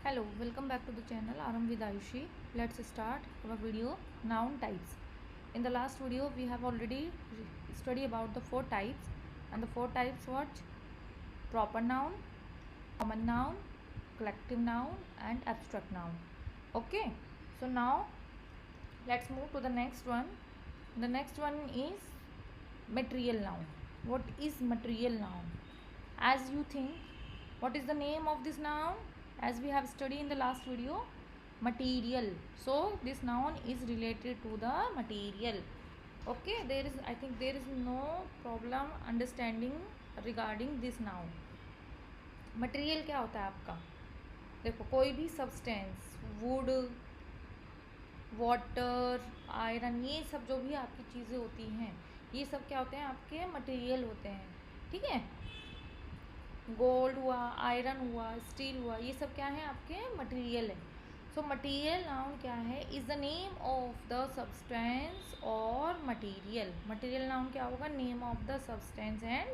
Hello, welcome back to the channel Aram with Ayushi. Let's start our video noun types. In the last video we have already studied about the four types, and the four types what? Proper noun, common noun, collective noun and abstract noun. Okay, so now let's move to the next one. The next one is material noun. What is material noun? As you think, what is the name of this noun? As we have studied in the last video, material. So this noun is related to the material. Okay, I think there is no problem understanding regarding this noun. Material क्या होता है आपका? देखो, कोई भी substance, would, water, iron, ये सब जो भी आपकी चीज़ें होती हैं, ये सब क्या होते हैं? आपके मटेरियल होते हैं. ठीक है, गोल्ड हुआ, आयरन हुआ, स्टील हुआ, ये सब क्या है? आपके मटेरियल है. सो मटेरियल नाउन क्या है? Is the name of the substance और मटेरियल. मटेरियल नाउन क्या होगा? Name of the substance and,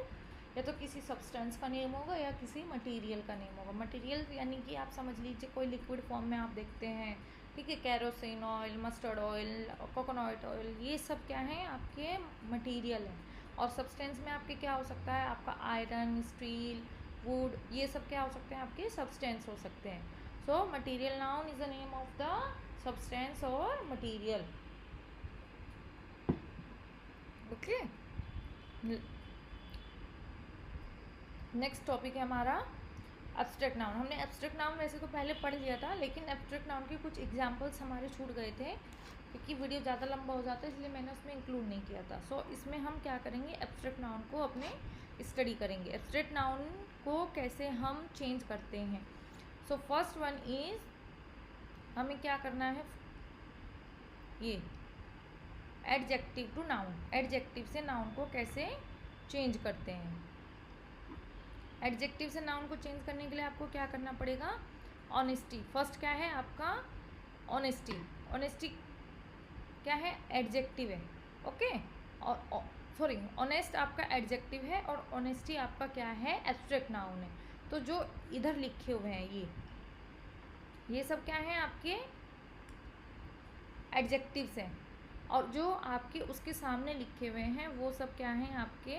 या तो किसी सब्सटेंस का नेम होगा या किसी मटेरियल का नेम होगा. मटेरियल यानी कि आप समझ लीजिए कोई लिक्विड फॉर्म में आप देखते हैं, ठीक है, kerosene oil, mustard oil, coconut oil, ये सब क्या है? आपके मटेरियल है. और सब्सटेंस में आपके क्या हो सकता है? आपका आयरन, स्टील, वुड, ये सब क्या हो सकते हैं? आपके सब्सटेंस हो सकते हैं. So material noun is the name of the substance और मटेरियल. ओके, नेक्स्ट टॉपिक है हमारा एब्स्ट्रैक्ट नाउन. हमने एब्स्ट्रैक्ट नाउन वैसे तो पहले पढ़ लिया था, लेकिन एब्स्ट्रैक्ट नाउन के कुछ एग्जांपल्स हमारे छूट गए थे क्योंकि वीडियो ज़्यादा लंबा हो जाता है, इसलिए मैंने उसमें इंक्लूड नहीं किया था. सो इसमें हम क्या करेंगे? एब्स्ट्रैक्ट नाउन को अपने स्टडी करेंगे. एब्स्ट्रैक्ट नाउन को कैसे हम चेंज करते हैं. सो फर्स्ट वन इज, हमें क्या करना है? ये एडजेक्टिव टू नाउन. एडजेक्टिव से नाउन को कैसे चेंज करते हैं? एडजेक्टिव से नाउन को चेंज करने के लिए आपको क्या करना पड़ेगा? ऑनेस्टी. फर्स्ट क्या है आपका? ऑनेस्टी. ऑनेस्टी क्या है? एडजेक्टिव है. ओके, और सॉरी, ऑनेस्ट आपका एडजेक्टिव है और ऑनेस्टी आपका क्या है? एब्स्ट्रैक्ट नाउन है. तो जो इधर लिखे हुए हैं ये सब क्या है? आपके एडजेक्टिव्स हैं, और जो आपके उसके सामने लिखे हुए हैं वो सब क्या हैं? आपके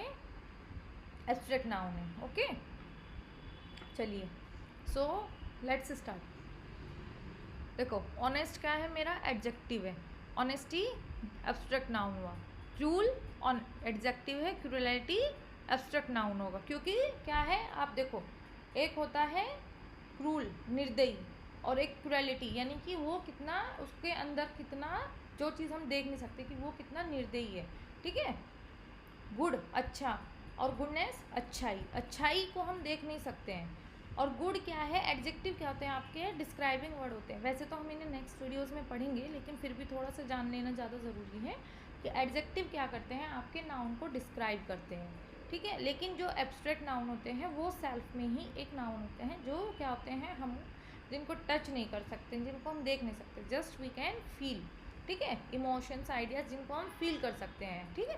एब्स्ट्रैक्ट नाउन है. ओके, चलिए, सो लेट्स स्टार्ट. देखो, ऑनेस्ट क्या है? मेरा एडजेक्टिव है. ऑनेस्टी एब्स्ट्रैक्ट नाउन हुआ. क्रूल ऑन एडजेक्टिव है, क्रूरलिटी एब्स्ट्रैक्ट नाउन होगा. क्योंकि क्या है? आप देखो, एक होता है क्रूल, निर्दयी, और एक क्रूरलिटी यानी कि वो कितना, उसके अंदर कितना, जो चीज़ हम देख नहीं सकते कि वो कितना निर्दयी है. ठीक है, गुड अच्छा, और गुडनेस अच्छाई. अच्छाई को हम देख नहीं सकते हैं. और गुड क्या है? एडजेक्टिव क्या होते हैं? आपके डिस्क्राइबिंग वर्ड होते हैं. वैसे तो हम इन्हें नेक्स्ट वीडियोस में पढ़ेंगे, लेकिन फिर भी थोड़ा सा जान लेना ज़्यादा ज़रूरी है कि एडजेक्टिव क्या करते हैं? आपके नाउन को डिस्क्राइब करते हैं. ठीक है, लेकिन जो एब्स्ट्रैक्ट नाउन होते हैं वो सेल्फ में ही एक नाउन होते हैं, जो क्या होते हैं? हम जिनको टच नहीं कर सकते, जिनको हम देख नहीं सकते, जस्ट वी कैन फील. ठीक है, इमोशंस, आइडियाज़ जिनको हम फील कर सकते हैं. ठीक है,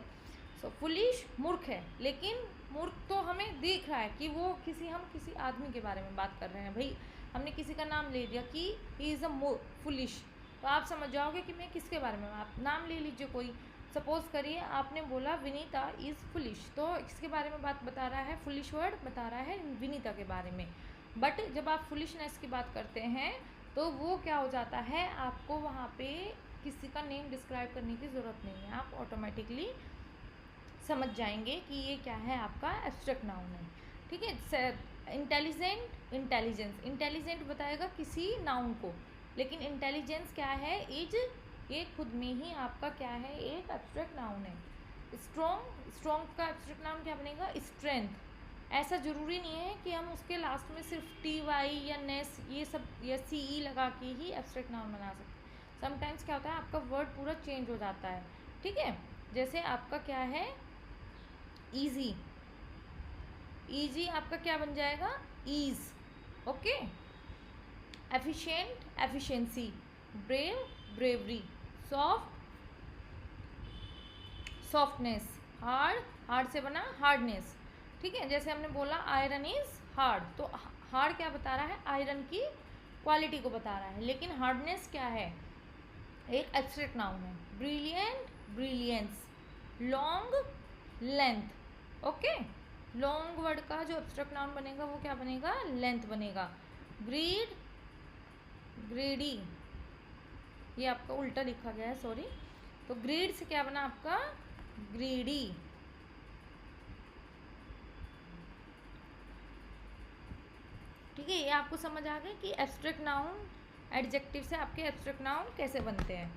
सो फुलिश मूर्ख है, लेकिन मूर्ख तो हमें दिख रहा है कि वो हम किसी आदमी के बारे में बात कर रहे हैं. भाई, हमने किसी का नाम ले लिया कि ही इज़ अ फुलिश, तो आप समझ जाओगे कि मैं किसके बारे में. आप नाम ले लीजिए कोई, सपोज करिए आपने बोला विनीता इज़ फुलिश, तो इसके बारे में बात बता रहा है, फुलिश वर्ड बता रहा है विनीता के बारे में. बट जब आप फुलिशनेस की बात करते हैं तो वो क्या हो जाता है? आपको वहाँ पे किसी का नेम डिस्क्राइब करने की ज़रूरत नहीं है, आप ऑटोमेटिकली समझ जाएंगे कि ये क्या है? आपका एब्स्ट्रैक्ट नाउन है. ठीक है, इंटेलिजेंट, इंटेलिजेंस. इंटेलिजेंट बताएगा किसी नाउन को, लेकिन इंटेलिजेंस क्या है? इज, ये खुद में ही आपका क्या है? एक एब्स्ट्रैक्ट नाउन है. स्ट्रॉन्ग, स्ट्रॉन्ग का एब्स्ट्रैक्ट नाउन क्या बनेगा? स्ट्रेंथ. ऐसा ज़रूरी नहीं है कि हम उसके लास्ट में सिर्फ टी वाई या नेस ये सब या सी ई लगा के ही एब्स्ट्रैक्ट नाउन बना सकते. समटाइम्स क्या होता है? आपका वर्ड पूरा चेंज हो जाता है. ठीक है, जैसे आपका क्या है? ईजी. ईजी आपका क्या बन जाएगा? Ease. Okay, efficient, efficiency. Brave, bravery. Soft, softness. Hard, hard से बना हार्डनेस. ठीक है, जैसे हमने बोला आयरन इज हार्ड, तो हार्ड क्या बता रहा है? आयरन की क्वालिटी को बता रहा है। लेकिन हार्डनेस क्या है, एक एब्स्ट्रैक्ट नाउन है। Brilliant, brilliance. Long, length. Okay, long word का जो एब्स्ट्रैक्ट नाउन बनेगा वो क्या बनेगा, लेंथ बनेगा। ग्रीड, ग्रीडी, ये आपका उल्टा लिखा गया है, सॉरी। तो ग्रीड से क्या बना आपका, ग्रीडी। ठीक है, ये आपको समझ आ गया कि एब्स्ट्रैक्ट नाउन एडजेक्टिव से आपके एब्स्ट्रैक्ट नाउन कैसे बनते हैं।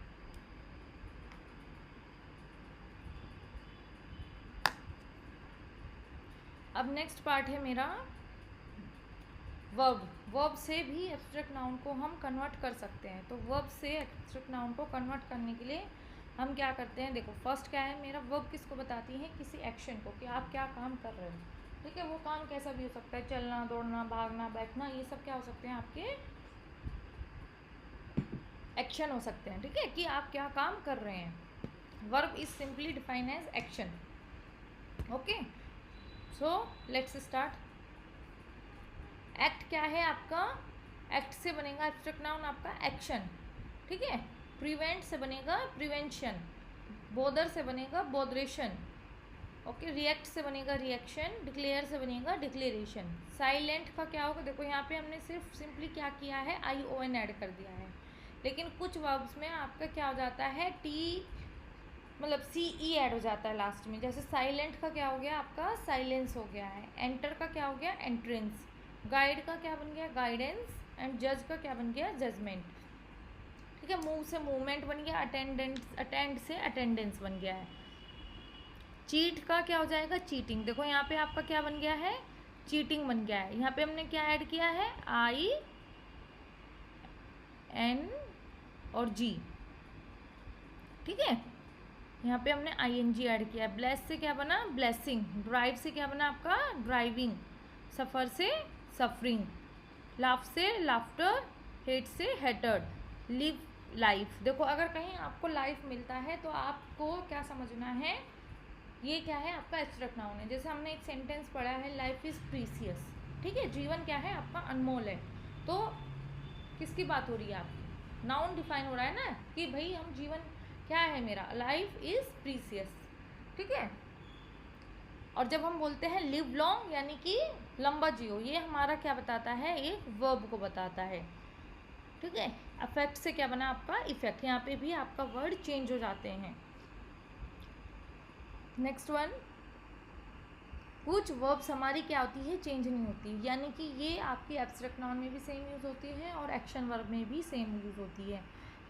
अब नेक्स्ट पार्ट है मेरा वर्ब। वर्ब से भी एब्स्ट्रैक्ट नाउन को हम कन्वर्ट कर सकते हैं। तो वर्ब से एब्स्ट्रैक्ट नाउन को कन्वर्ट करने के लिए हम क्या करते हैं, देखो फर्स्ट क्या है मेरा, वर्ब किसको बताती है, किसी एक्शन को, कि आप क्या काम कर रहे हो। ठीक है, वो काम कैसा भी हो सकता है, चलना, दौड़ना, भागना, बैठना, ये सब क्या हो सकते हैं, आपके एक्शन हो सकते हैं। ठीक है, कि आप क्या काम कर रहे हैं। Verb is simply define as action. Okay, so let's start. Act क्या है आपका, एक्ट से बनेगा एब्स्ट्रैक्ट नाउन आपका एक्शन। ठीक है, प्रिवेंट से बनेगा प्रिवेंशन, बोदर से बनेगा बोदरेशन। ओके, रिएक्ट से बनेगा रिएक्शन, डिक्लेयर से बनेगा डिक्लेरेशन। साइलेंट का क्या होगा, देखो यहाँ पे हमने सिर्फ सिंपली क्या किया है, ION ऐड कर दिया है। लेकिन कुछ वर्ब्स में आपका क्या हो जाता है, मतलब CE ऐड हो जाता है लास्ट में। जैसे साइलेंट का क्या हो गया आपका, साइलेंस हो गया है। एंटर का क्या हो गया, एंट्रेंस। गाइड का क्या बन गया, गाइडेंस। एंड जज का क्या बन गया, जजमेंट। ठीक है, मूव से मूवमेंट बन गया। अटेंड से अटेंडेंस बन गया है। चीट का क्या हो जाएगा, चीटिंग। देखो यहाँ पे आपका क्या बन गया है, चीटिंग बन गया है। यहाँ पे हमने क्या ऐड किया है, IN और G। ठीक है, यहाँ पे हमने ING ऐड किया है। ब्लेस से क्या बना, ब्लेसिंग। ड्राइव से क्या बना आपका, ड्राइविंग। सफ़र से सफरिंग। लाफ से लाफ्टर। हेट से हेटेड। Live, life. देखो अगर कहीं आपको लाइफ मिलता है तो आपको क्या समझना है, ये क्या है आपका एब्स्ट्रैक्ट नाउन है। जैसे हमने एक सेंटेंस पढ़ा है, लाइफ इज़ प्रीसियस। ठीक है, जीवन क्या है आपका, अनमोल है। तो किसकी बात हो रही है आपकी, नाउन डिफाइन हो रहा है ना, कि भाई हम जीवन क्या है मेरा, लाइफ इज़ प्रीसियस। ठीक है, और जब हम बोलते हैं लिव लॉन्ग यानी कि लंबा जियो, ये हमारा क्या बताता है, एक वर्ब को बताता है। ठीक है, अफेक्ट से क्या बना आपका, इफेक्ट। यहाँ पे भी आपका वर्ड चेंज हो जाते हैं। नेक्स्ट वन, कुछ वर्ब्स हमारी क्या होती है, चेंज नहीं होती। यानी कि ये आपकी एब्स्ट्रैक्ट नाउन में भी सेम यूज़ होती है और एक्शन वर्ब में भी सेम यूज़ होती है।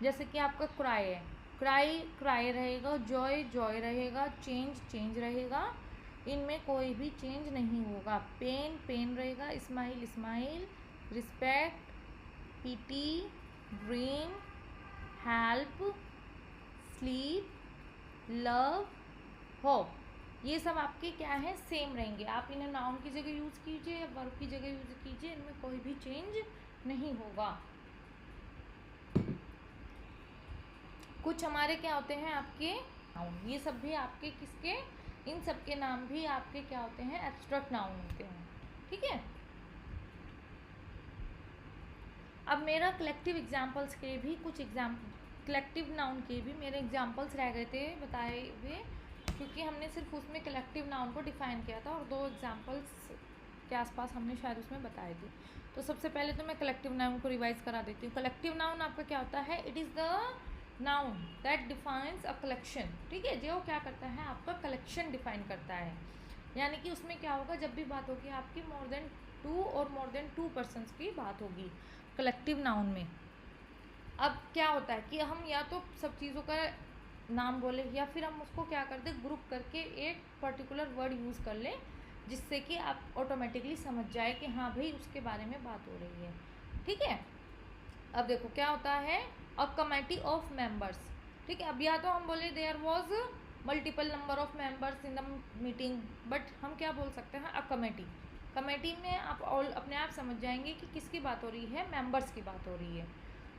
जैसे कि आपका क्राई है, क्राई क्राई रहेगा, जॉय जॉय रहेगा, चेंज चेंज रहेगा, इनमें कोई भी चेंज नहीं होगा। पेन पेन रहेगा, smile smile, respect, PT, dream, help, sleep, love, hope, ये सब आपके क्या है, सेम रहेंगे। आप इन्हें नाउन की जगह यूज़ कीजिए या वर्ब की जगह यूज़ कीजिए, इनमें कोई भी चेंज नहीं होगा। कुछ हमारे क्या होते हैं आपके नाउन, ये सब भी आपके किसके, इन सब के नाम भी आपके क्या होते हैं, एब्स्ट्रैक्ट नाउन होते हैं। ठीक है, अब मेरा कलेक्टिव एग्जाम्पल्स के भी कुछ कलेक्टिव नाउन के भी मेरे एग्जाम्पल्स रह गए थे बताए हुए, क्योंकि हमने सिर्फ उसमें कलेक्टिव नाउन को डिफाइन किया था और 2 एग्जाम्पल्स के आसपास हमने शायद उसमें बताए थे। तो सबसे पहले तो मैं कलेक्टिव नाउन को रिवाइज करा देती हूँ। कलेक्टिव नाउन आपका क्या होता है, it is the noun that defines a collection. ठीक है, जो क्या करता है, आपका कलेक्शन डिफाइन करता है। यानी कि उसमें क्या होगा, जब भी बात होगी आपकी मोर देन 2 और मोर देन 2 पर्सन्स की बात होगी कलेक्टिव नाउन में। अब क्या होता है कि हम या तो सब चीज़ों का नाम बोले या फिर हम उसको क्या कर दें, ग्रुप करके एक पर्टिकुलर वर्ड यूज़ कर लें, जिससे कि आप ऑटोमेटिकली समझ जाए कि हाँ भाई उसके बारे में बात हो रही है। ठीक है, अब देखो क्या होता है, अ कमेटी ऑफ मेंबर्स। ठीक है, अब या तो हम बोले there was multiple number of members in the meeting, but हम क्या बोल सकते हैं, अ कमेटी। कमेटी में आप अपने आप समझ जाएंगे कि किसकी बात हो रही है, मेंबर्स की बात हो रही है।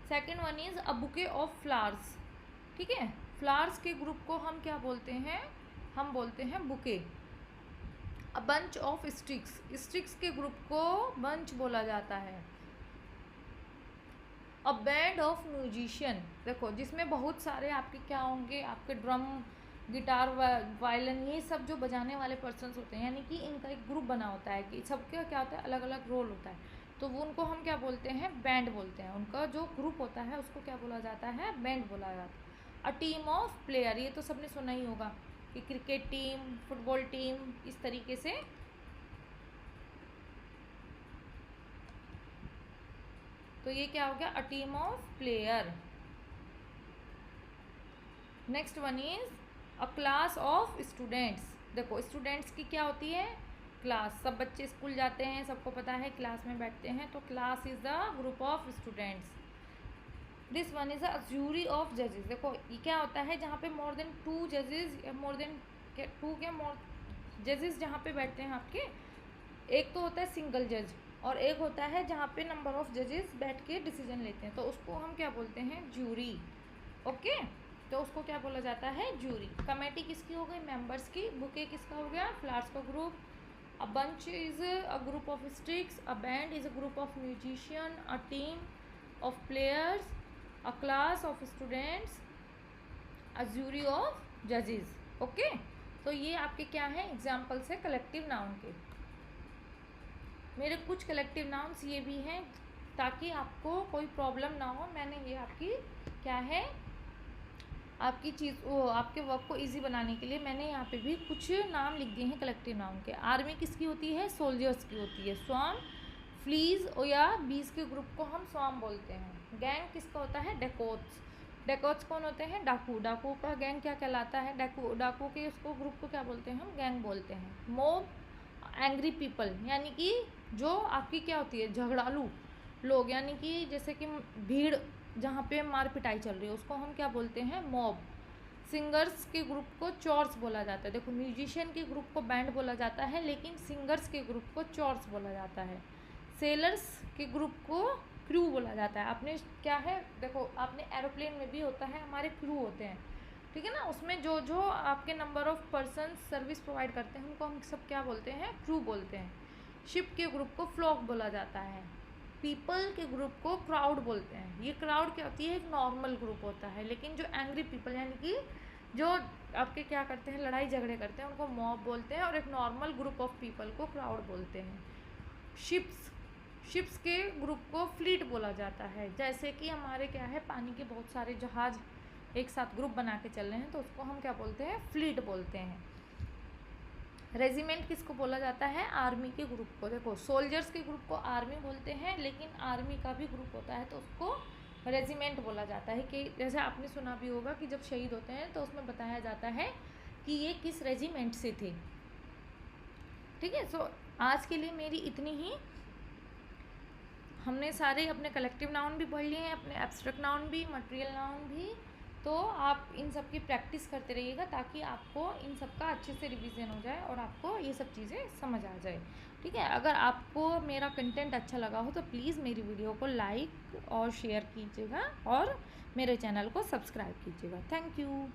Second one is a bouquet of flowers. ठीक है, फ्लावर्स के ग्रुप को हम क्या बोलते हैं, हम बोलते हैं bouquet. A bunch of sticks, sticks के ग्रुप को बंच बोला जाता है। अ बैंड ऑफ म्यूजिशियन, देखो जिसमें बहुत सारे आपके क्या होंगे, आपके ड्रम, गिटार, वायलिन, ये सब जो बजाने वाले पर्सन्स होते हैं, यानी कि इनका एक ग्रुप बना होता है कि सबका क्या होता है, अलग अलग रोल होता है, तो वो उनको हम क्या बोलते हैं, बैंड बोलते हैं। उनका जो ग्रुप होता है उसको क्या बोला जाता है, बैंड बोला जाता है। अ टीम ऑफ प्लेयर, ये तो सबने सुना ही होगा कि क्रिकेट टीम, फुटबॉल टीम, इस तरीके से। तो ये क्या हो गया, a team of player. Next one is a class of students. देखो स्टूडेंट्स की क्या होती है, क्लास। सब बच्चे स्कूल जाते हैं, सबको पता है, क्लास में बैठते हैं, तो class is the group of students. This one is a jury of जजेस। देखो ये क्या होता है, जहाँ पे मोर देन 2 जजेस, मोर देन 2 क्या, मोर जजेस जहाँ पे बैठते हैं आपके, एक तो होता है सिंगल जज और एक होता है जहाँ पे नंबर ऑफ जजेस बैठ के डिसीजन लेते हैं, तो उसको हम क्या बोलते हैं, ज्यूरी। ओके, तो उसको क्या बोला जाता है, ज्यूरी। कमेटी किसकी हो गई, मेंबर्स की। बुके किसका हो गया, फ्लावर्स का group. A bunch is a group of sticks. A band is a group of musician. A team of players. A class of students. A jury of जजेस। Okay, तो ये आपके क्या है, एग्जाम्पल्स है कलेक्टिव नाउन के। मेरे कुछ कलेक्टिव नाउन्स ये भी हैं ताकि आपको कोई प्रॉब्लम ना हो। मैंने ये आपकी क्या है, आपकी चीज़ वो आपके वर्क को इजी बनाने के लिए मैंने यहाँ पे भी कुछ नाम लिख दिए हैं कलेक्टिव नाउन के। आर्मी किसकी होती है, सोल्जर्स की होती है। स्वाम, फ्लीज या बीज के ग्रुप को हम स्वाम बोलते हैं। गैंग किसका होता है, डेकोट्स। डेकोट्स कौन होते हैं, डाकू। डाकू का गैंग क्या कहलाता है, डाकू। डाकू के उसको ग्रुप को क्या बोलते हैं, हम गैंग बोलते हैं। मोब, एंग्री पीपल, यानी कि जो आपकी क्या होती है, झगड़ालू लोग, यानी कि जैसे कि भीड़ जहाँ पे मार पिटाई चल रही है, उसको हम क्या बोलते हैं, मॉब। सिंगर्स के ग्रुप को चॉर्स बोला जाता है। देखो म्यूजिशियन के ग्रुप को बैंड बोला जाता है, लेकिन सिंगर्स के ग्रुप को चॉर्स बोला जाता है। सेलर्स के ग्रुप को क्रू बोला जाता है। आपने क्या है, देखो आपने एरोप्लेन में भी होता है, हमारे क्रू होते हैं, ठीक है ना, उसमें जो जो आपके number of person service provide करते हैं उनको हम सब क्या बोलते हैं, क्रू बोलते हैं। शिप के ग्रुप को फ्लॉक बोला जाता है। पीपल के ग्रुप को क्राउड बोलते हैं। ये क्राउड क्या होती है, एक नॉर्मल ग्रुप होता है, लेकिन जो एंग्री पीपल यानी कि जो आपके क्या करते हैं, लड़ाई झगड़े करते हैं, उनको मॉब बोलते हैं, और एक नॉर्मल ग्रुप ऑफ पीपल को क्राउड बोलते हैं। शिप्स के ग्रुप को फ्लीट बोला जाता है। जैसे कि हमारे क्या है, पानी के बहुत सारे जहाज एक साथ ग्रुप बना के चल रहे हैं, तो उसको हम क्या बोलते हैं, फ्लीट बोलते हैं। रेजिमेंट किसको बोला जाता है, आर्मी के ग्रुप को। देखो सोल्जर्स के ग्रुप को आर्मी बोलते हैं, लेकिन आर्मी का भी ग्रुप होता है तो उसको रेजिमेंट बोला जाता है। कि जैसे आपने सुना भी होगा कि जब शहीद होते हैं तो उसमें बताया जाता है कि ये किस रेजिमेंट से थे। ठीक है, सो आज के लिए मेरी इतनी ही। हमने सारे अपने कलेक्टिव नाउन भी पढ़ लिए हैं, अपने एब्स्ट्रैक्ट नाउन भी, मटेरियल नाउन भी। तो आप इन सब की प्रैक्टिस करते रहिएगा ताकि आपको इन सब का अच्छे से रिवीजन हो जाए और आपको ये सब चीज़ें समझ आ जाए। ठीक है, अगर आपको मेरा कंटेंट अच्छा लगा हो तो प्लीज़ मेरी वीडियो को लाइक और शेयर कीजिएगा और मेरे चैनल को सब्सक्राइब कीजिएगा। Thank you.